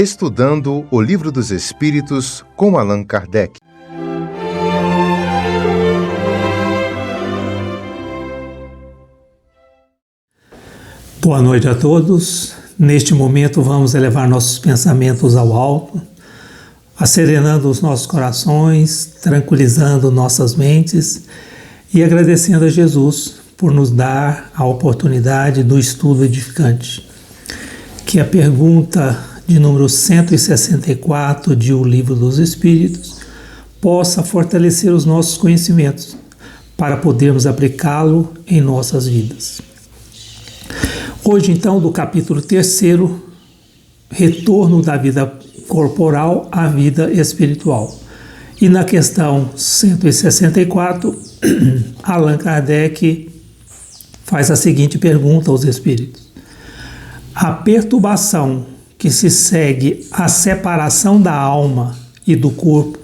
Estudando o Livro dos Espíritos com Allan Kardec. Boa noite a todos. Neste momento vamos elevar nossos pensamentos ao alto, asserenando os nossos corações, tranquilizando nossas mentes e agradecendo a Jesus por nos dar a oportunidade do estudo edificante. Que a pergunta de número 164 de O Livro dos Espíritos possa fortalecer os nossos conhecimentos para podermos aplicá-lo em nossas vidas. Hoje, então, do capítulo 3º, retorno da vida corporal à vida espiritual. E na questão 164, Allan Kardec faz a seguinte pergunta aos espíritos: a perturbação que se segue à separação da alma e do corpo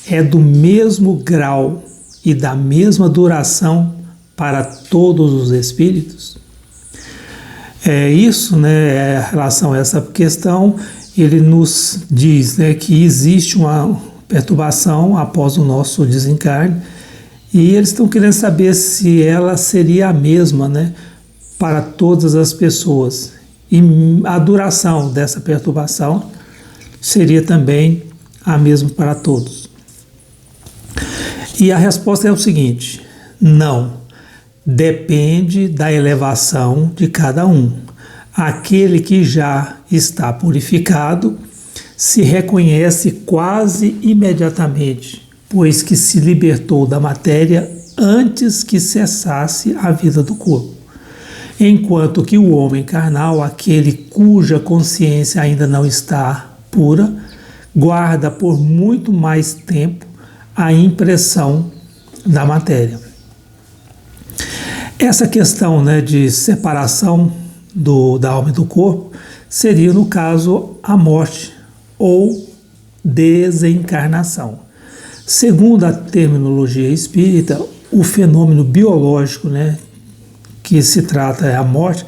é do mesmo grau e da mesma duração para todos os espíritos? Em relação a essa questão, ele nos diz, que existe uma perturbação após o nosso desencarne e eles estão querendo saber se ela seria a mesma, para todas as pessoas. E a duração dessa perturbação seria também a mesma para todos. E a resposta é o seguinte: não. Depende da elevação de cada um. Aquele que já está purificado se reconhece quase imediatamente, pois que se libertou da matéria antes que cessasse a vida do corpo. Enquanto que o homem carnal, aquele cuja consciência ainda não está pura, guarda por muito mais tempo a impressão da matéria. Essa questão de separação da alma e do corpo seria, no caso, a morte ou desencarnação. Segundo a terminologia espírita, o fenômeno biológico, que se trata a morte,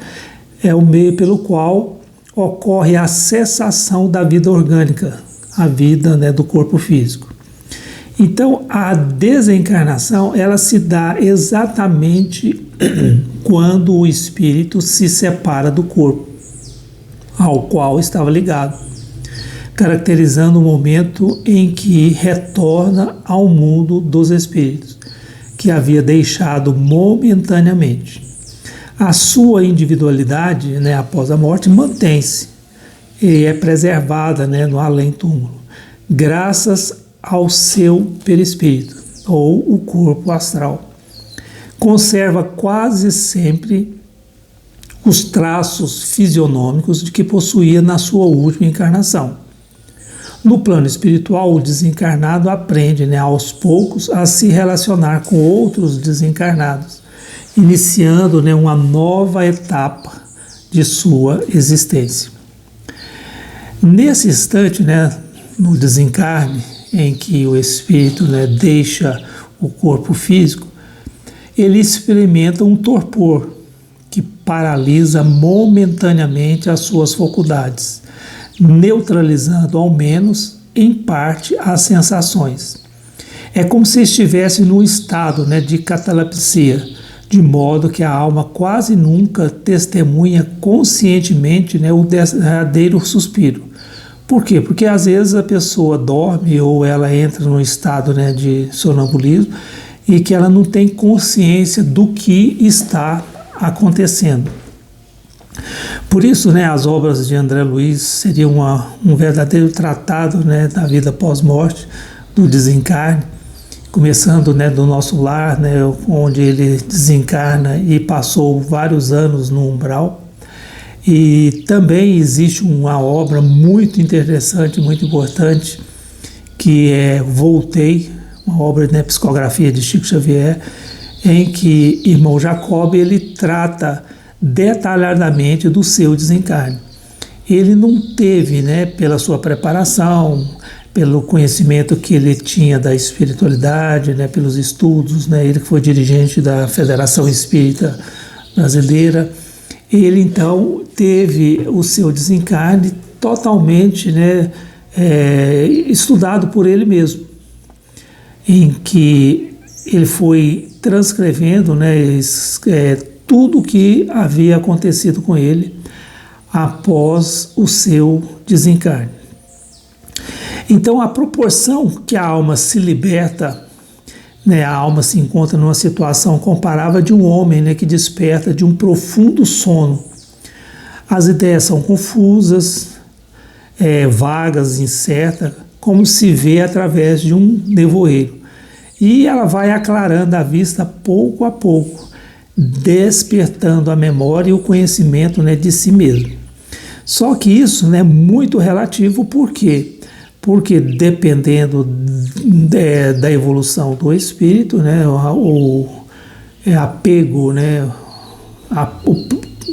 é o meio pelo qual ocorre a cessação da vida orgânica, a vida do corpo físico. Então, a desencarnação, ela se dá exatamente quando o espírito se separa do corpo ao qual estava ligado, caracterizando o momento em que retorna ao mundo dos espíritos, que havia deixado momentaneamente. A sua individualidade, após a morte, mantém-se e é preservada, no além-túmulo, graças ao seu perispírito, ou o corpo astral. Conserva quase sempre os traços fisionômicos de que possuía na sua última encarnação. No plano espiritual, o desencarnado aprende, aos poucos, a se relacionar com outros desencarnados, iniciando, uma nova etapa de sua existência. Nesse instante, no desencarne, em que o espírito deixa o corpo físico, ele experimenta um torpor que paralisa momentaneamente as suas faculdades, neutralizando ao menos em parte as sensações. É como se estivesse num estado de catalepsia, de modo que a alma quase nunca testemunha conscientemente o derradeiro suspiro. Por quê? Porque às vezes a pessoa dorme ou ela entra num estado de sonambulismo e que ela não tem consciência do que está acontecendo. Por isso, as obras de André Luiz seriam um verdadeiro tratado da vida pós-morte, do desencarne, começando do nosso lar, onde ele desencarna e passou vários anos no umbral. E também existe uma obra muito interessante, muito importante, que é Voltei, uma obra de psicografia de Chico Xavier, em que irmão Jacob ele trata detalhadamente do seu desencarne. Ele não teve, pela sua preparação, pelo conhecimento que ele tinha da espiritualidade, pelos estudos, ele que foi dirigente da Federação Espírita Brasileira, ele então teve o seu desencarne totalmente, né, estudado por ele mesmo, em que ele foi transcrevendo, né, tudo o que havia acontecido com ele após o seu desencarne. Então, a proporção que a alma se liberta, né, a alma se encontra numa situação comparável de um homem, né, que desperta de um profundo sono. As ideias são confusas, vagas, incertas, como se vê através de um nevoeiro. E ela vai aclarando a vista pouco a pouco, despertando a memória e o conhecimento, né, de si mesmo. Só que isso, né, é muito relativo, por quê? Porque dependendo da evolução do espírito, né, o apego, né, o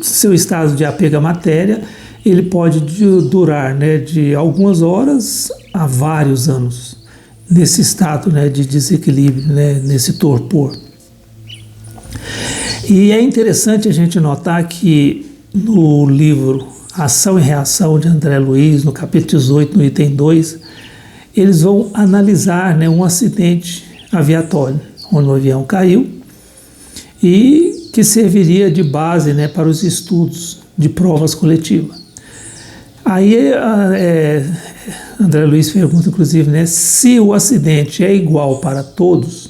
seu estado de apego à matéria, ele pode durar, né, de algumas horas a vários anos nesse estado, né, de desequilíbrio, né, nesse torpor. E é interessante a gente notar que no livro Ação e Reação de André Luiz, no capítulo 18, no item 2, eles vão analisar, né, um acidente aviatório, onde o avião caiu e que serviria de base, né, para os estudos de provas coletivas. Aí André Luiz pergunta, inclusive, né, se o acidente é igual para todos,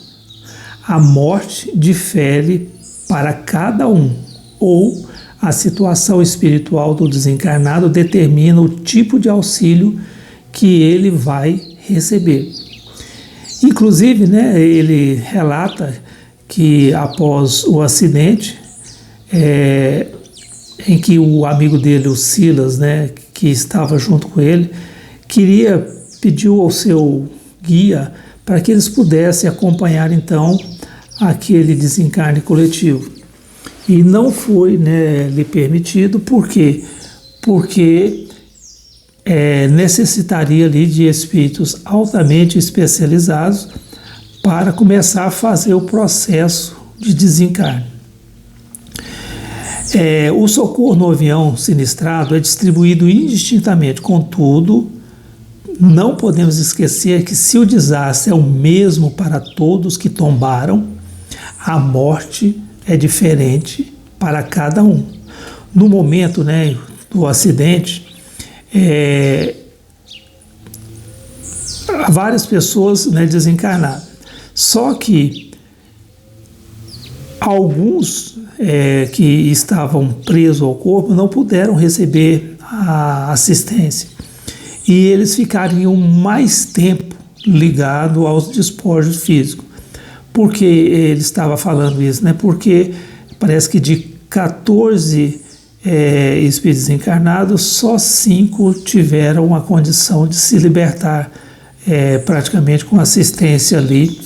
a morte difere para cada um, ou a situação espiritual do desencarnado determina o tipo de auxílio que ele vai receber. Inclusive, né, ele relata que após o acidente, em que o amigo dele, o Silas, né, que estava junto com ele, pediu ao seu guia para que eles pudessem acompanhar então aquele desencarne coletivo. E não foi, né, lhe permitido, por quê? Porque necessitaria ali de espíritos altamente especializados para começar a fazer o processo de desencarne. O socorro no avião sinistrado é distribuído indistintamente, contudo, não podemos esquecer que se o desastre é o mesmo para todos que tombaram, a morte é diferente para cada um. No momento, né, do acidente, várias pessoas, né, desencarnaram. Só que alguns que estavam presos ao corpo não puderam receber a assistência. E eles ficariam mais tempo ligados aos despojos físicos. Por que ele estava falando isso, né? Porque parece que de 14 espíritos encarnados, só 5 tiveram a condição de se libertar praticamente com assistência ali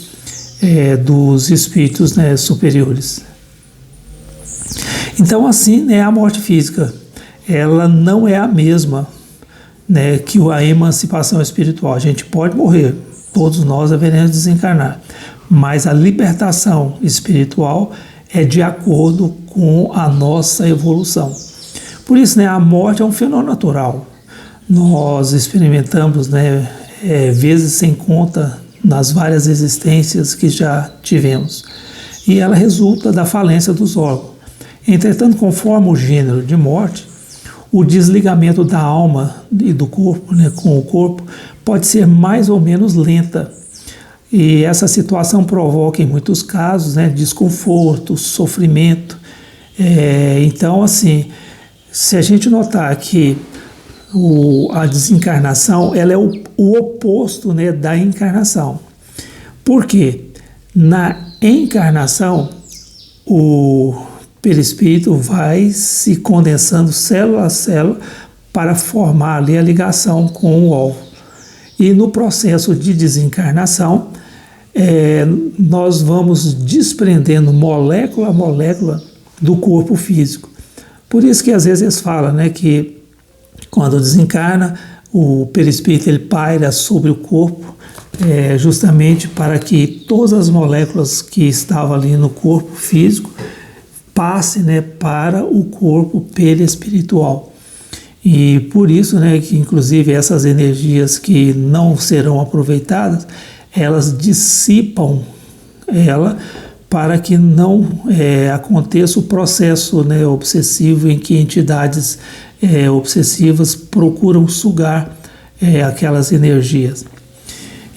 dos espíritos, né, superiores. Então, assim, né, a morte física, ela não é a mesma, né, que a emancipação espiritual. A gente pode morrer, todos nós haveremos de desencarnar, mas a libertação espiritual é de acordo com a nossa evolução. Por isso, né, a morte é um fenômeno natural. Nós experimentamos, né, vezes sem conta nas várias existências que já tivemos. E ela resulta da falência dos órgãos. Entretanto, conforme o gênero de morte, o desligamento da alma e do corpo, né, com o corpo, pode ser mais ou menos lenta. E essa situação provoca, em muitos casos, né, desconforto, sofrimento. Então, assim, se a gente notar que a desencarnação, ela é o oposto, né, da encarnação. Por quê? Na encarnação, o perispírito vai se condensando célula a célula para formar ali a ligação com o óvulo. E no processo de desencarnação, nós vamos desprendendo molécula a molécula do corpo físico. Por isso que às vezes eles falam, né, que quando desencarna, o perispírito ele paira sobre o corpo, justamente para que todas as moléculas que estavam ali no corpo físico passem, né, para o corpo perispiritual. E por isso, né, que inclusive essas energias que não serão aproveitadas, elas dissipam ela para que não aconteça o processo, né, obsessivo em que entidades obsessivas procuram sugar aquelas energias.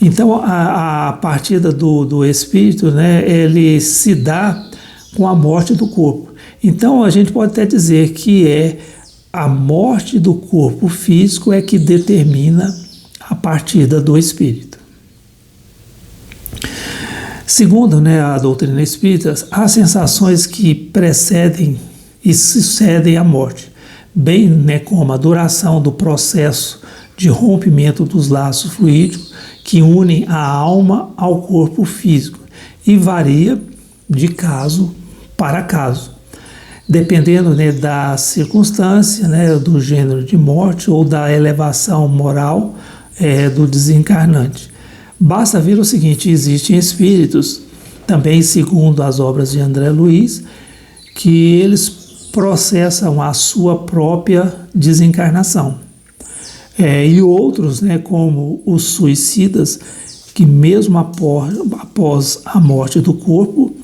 Então, a partida do espírito, né, ele se dá com a morte do corpo. Então, a gente pode até dizer que a morte do corpo físico é que determina a partida do espírito. Segundo, né, a doutrina espírita, há sensações que precedem e sucedem à morte, bem, né, como a duração do processo de rompimento dos laços fluídicos que unem a alma ao corpo físico e varia de caso para caso, dependendo, né, da circunstância, né, do gênero de morte ou da elevação moral do desencarnante. Basta ver o seguinte: existem espíritos, também segundo as obras de André Luiz, que eles processam a sua própria desencarnação. E outros, né, como os suicidas, que mesmo após a morte do corpo,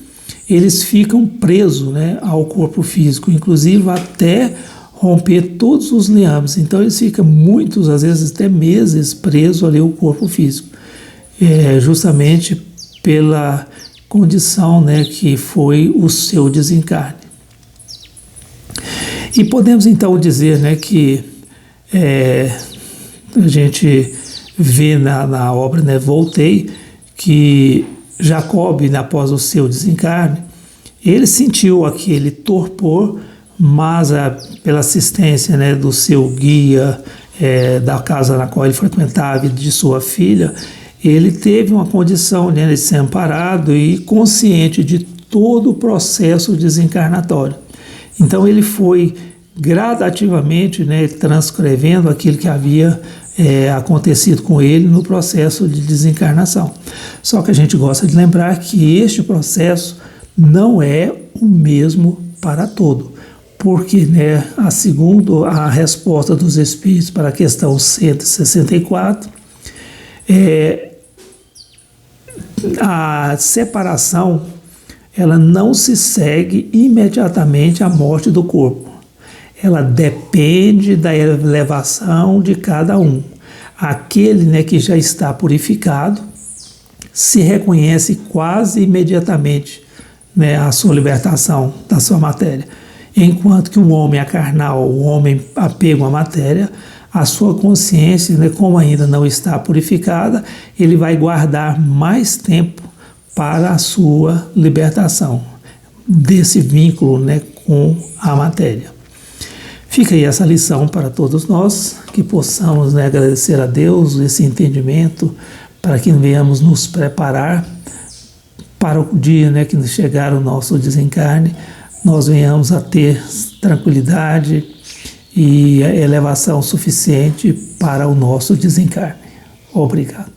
eles ficam presos, né, ao corpo físico, inclusive até romper todos os liames. Então eles ficam muitos, às vezes até meses, presos ali ao corpo físico, justamente pela condição, né, que foi o seu desencarne. E podemos então dizer, né, que a gente vê na obra, né, Voltei, que Jacob, após o seu desencarne, ele sentiu aquele torpor, mas pela assistência, né, do seu guia, da casa na qual ele frequentava e de sua filha, ele teve uma condição, né, de ser amparado e consciente de todo o processo desencarnatório. Então ele foi gradativamente, né, transcrevendo aquilo que havia acontecido com ele no processo de desencarnação. Só que a gente gosta de lembrar que este processo não é o mesmo para todo, porque, né, segundo a resposta dos espíritos para a questão 164, a separação ela não se segue imediatamente à morte do corpo. Ela depende da elevação de cada um. Aquele, né, que já está purificado se reconhece quase imediatamente, né, a sua libertação da sua matéria. Enquanto que o homem carnal, o homem apego à matéria, a sua consciência, né, como ainda não está purificada, ele vai guardar mais tempo para a sua libertação desse vínculo, né, com a matéria. Fica aí essa lição para todos nós, que possamos, né, agradecer a Deus esse entendimento, para que venhamos nos preparar para o dia, né, que chegar o nosso desencarne, nós venhamos a ter tranquilidade e elevação suficiente para o nosso desencarne. Obrigado.